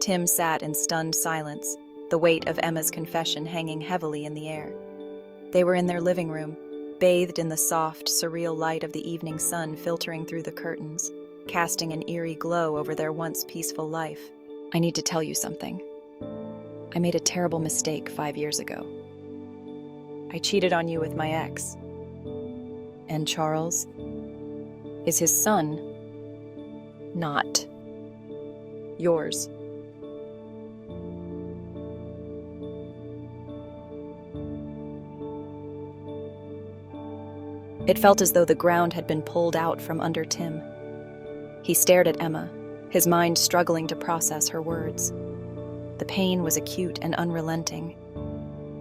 Tim sat in stunned silence, the weight of Emma's confession hanging heavily in the air. They were in their living room, bathed in the soft, surreal light of the evening sun filtering through the curtains, casting an eerie glow over their once peaceful life. "I need to tell you something. I made a terrible mistake 5 years ago. I cheated on you with my ex. And Charles is his son, not yours." It felt as though the ground had been pulled out from under Tim. He stared at Emma, his mind struggling to process her words. The pain was acute and unrelenting.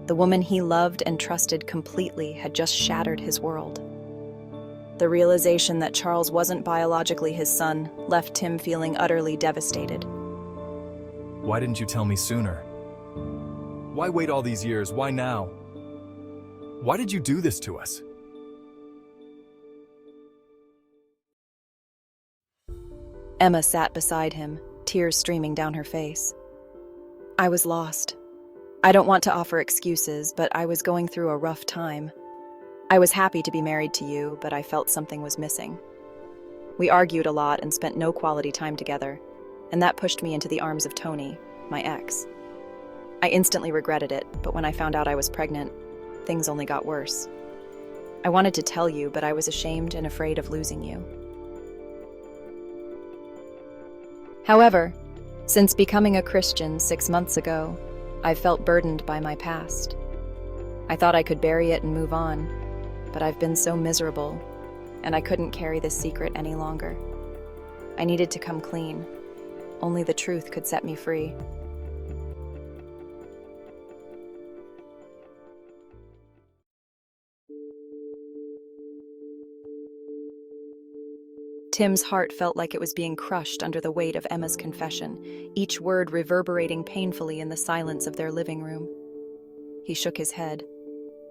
The woman he loved and trusted completely had just shattered his world. The realization that Charles wasn't biologically his son left Tim feeling utterly devastated. Why didn't you tell me sooner? Why wait all these years? Why now? Why did you do this to us? Emma sat beside him, tears streaming down her face. "I was lost. I don't want to offer excuses, but I was going through a rough time. I was happy to be married to you, but I felt something was missing. We argued a lot and spent no quality time together, and that pushed me into the arms of Tony, my ex. I instantly regretted it, but when I found out I was pregnant, things only got worse. I wanted to tell you, but I was ashamed and afraid of losing you. However, since becoming a Christian 6 months ago, I've felt burdened by my past. I thought I could bury it and move on, but I've been so miserable, and I couldn't carry this secret any longer. I needed to come clean. Only the truth could set me free." Tim's heart felt like it was being crushed under the weight of Emma's confession, each word reverberating painfully in the silence of their living room. He shook his head,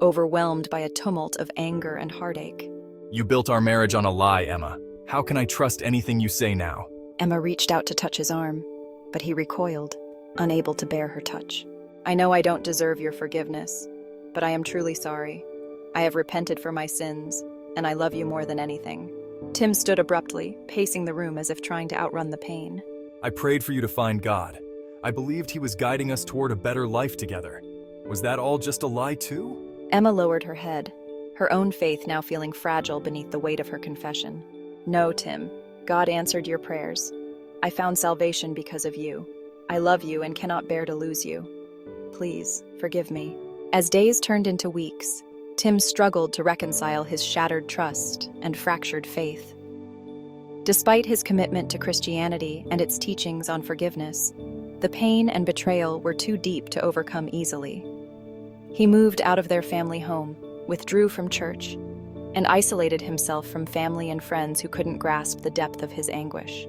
overwhelmed by a tumult of anger and heartache. You built our marriage on a lie, Emma. How can I trust anything you say now? Emma reached out to touch his arm, but he recoiled, unable to bear her touch. "I know I don't deserve your forgiveness, but I am truly sorry. I have repented for my sins, and I love you more than anything." Tim stood abruptly, pacing the room as if trying to outrun the pain. I prayed for you to find God. I believed he was guiding us toward a better life together. Was that all just a lie too? Emma lowered her head, her own faith now feeling fragile beneath the weight of her confession. "No, Tim. God answered your prayers. I found salvation because of you. I love you and cannot bear to lose you. Please, forgive me." As days turned into weeks, Tim struggled to reconcile his shattered trust and fractured faith. Despite his commitment to Christianity and its teachings on forgiveness, the pain and betrayal were too deep to overcome easily. He moved out of their family home, withdrew from church, and isolated himself from family and friends who couldn't grasp the depth of his anguish.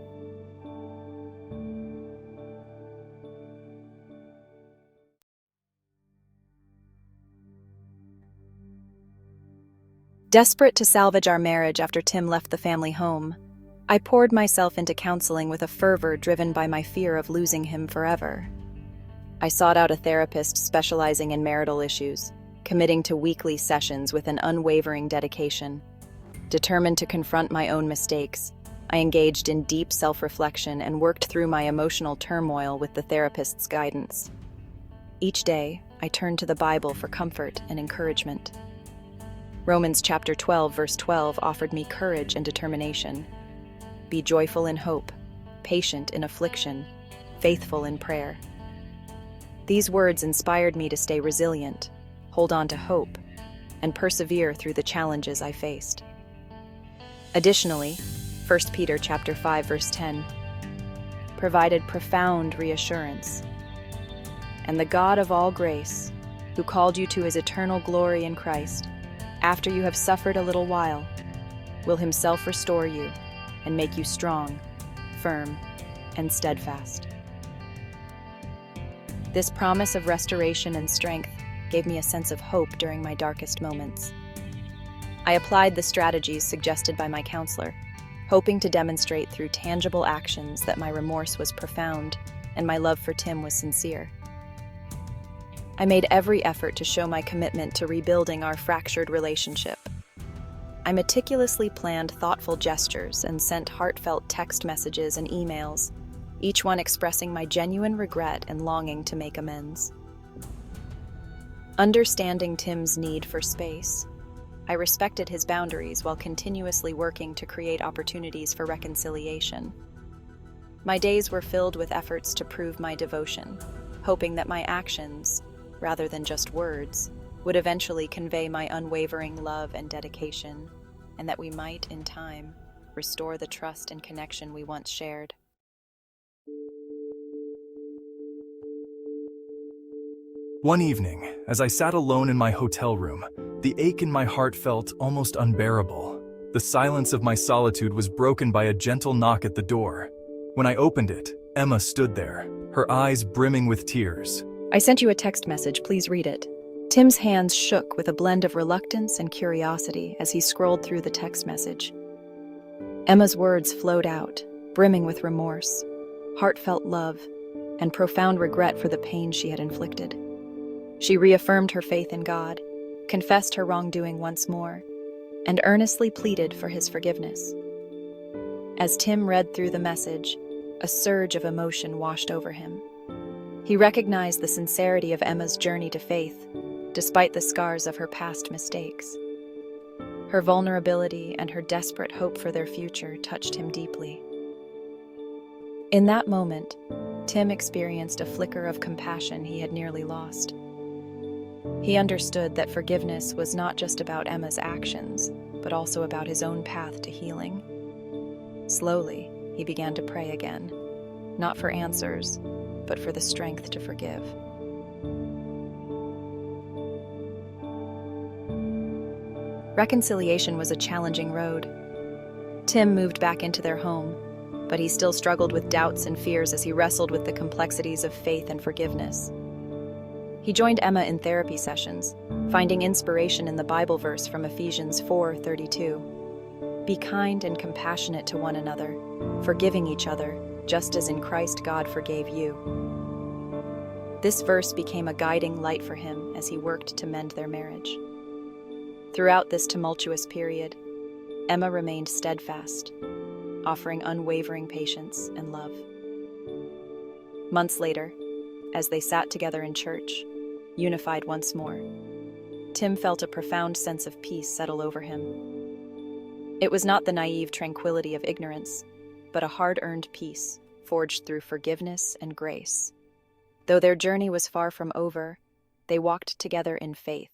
Desperate to salvage our marriage after Tim left the family home, I poured myself into counseling with a fervor driven by my fear of losing him forever. I sought out a therapist specializing in marital issues, committing to weekly sessions with an unwavering dedication. Determined to confront my own mistakes, I engaged in deep self-reflection and worked through my emotional turmoil with the therapist's guidance. Each day, I turned to the Bible for comfort and encouragement. Romans chapter 12, verse 12 offered me courage and determination. Be joyful in hope, patient in affliction, faithful in prayer. These words inspired me to stay resilient, hold on to hope, and persevere through the challenges I faced. Additionally, 1 Peter chapter 5, verse 10 provided profound reassurance. And the God of all grace, who called you to his eternal glory in Christ, after you have suffered a little while, will himself restore you and make you strong, firm, and steadfast. This promise of restoration and strength gave me a sense of hope during my darkest moments. I applied the strategies suggested by my counselor, hoping to demonstrate through tangible actions that my remorse was profound and my love for Tim was sincere. I made every effort to show my commitment to rebuilding our fractured relationship. I meticulously planned thoughtful gestures and sent heartfelt text messages and emails, each one expressing my genuine regret and longing to make amends. Understanding Tim's need for space, I respected his boundaries while continuously working to create opportunities for reconciliation. My days were filled with efforts to prove my devotion, hoping that my actions, rather than just words, would eventually convey my unwavering love and dedication, and that we might, in time, restore the trust and connection we once shared. One evening, as I sat alone in my hotel room, the ache in my heart felt almost unbearable. The silence of my solitude was broken by a gentle knock at the door. When I opened it, Emma stood there, her eyes brimming with tears. I sent you a text message, please read it. Tim's hands shook with a blend of reluctance and curiosity as he scrolled through the text message. Emma's words flowed out, brimming with remorse, heartfelt love, and profound regret for the pain she had inflicted. She reaffirmed her faith in God, confessed her wrongdoing once more, and earnestly pleaded for his forgiveness. As Tim read through the message, a surge of emotion washed over him. He recognized the sincerity of Emma's journey to faith, despite the scars of her past mistakes. Her vulnerability and her desperate hope for their future touched him deeply. In that moment, Tim experienced a flicker of compassion he had nearly lost. He understood that forgiveness was not just about Emma's actions, but also about his own path to healing. Slowly, he began to pray again, not for answers, but for the strength to forgive. Reconciliation was a challenging road. Tim moved back into their home, but he still struggled with doubts and fears as he wrestled with the complexities of faith and forgiveness. He joined Emma in therapy sessions, finding inspiration in the Bible verse from Ephesians 4:32. Be kind and compassionate to one another, forgiving each other, just as in Christ God forgave you. This verse became a guiding light for him as he worked to mend their marriage. Throughout this tumultuous period, Emma remained steadfast, offering unwavering patience and love. Months later, as they sat together in church, unified once more, Tim felt a profound sense of peace settle over him. It was not the naive tranquility of ignorance, but a hard-earned peace forged through forgiveness and grace. Though their journey was far from over, they walked together in faith,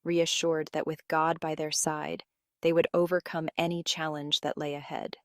reassured that with God by their side, they would overcome any challenge that lay ahead.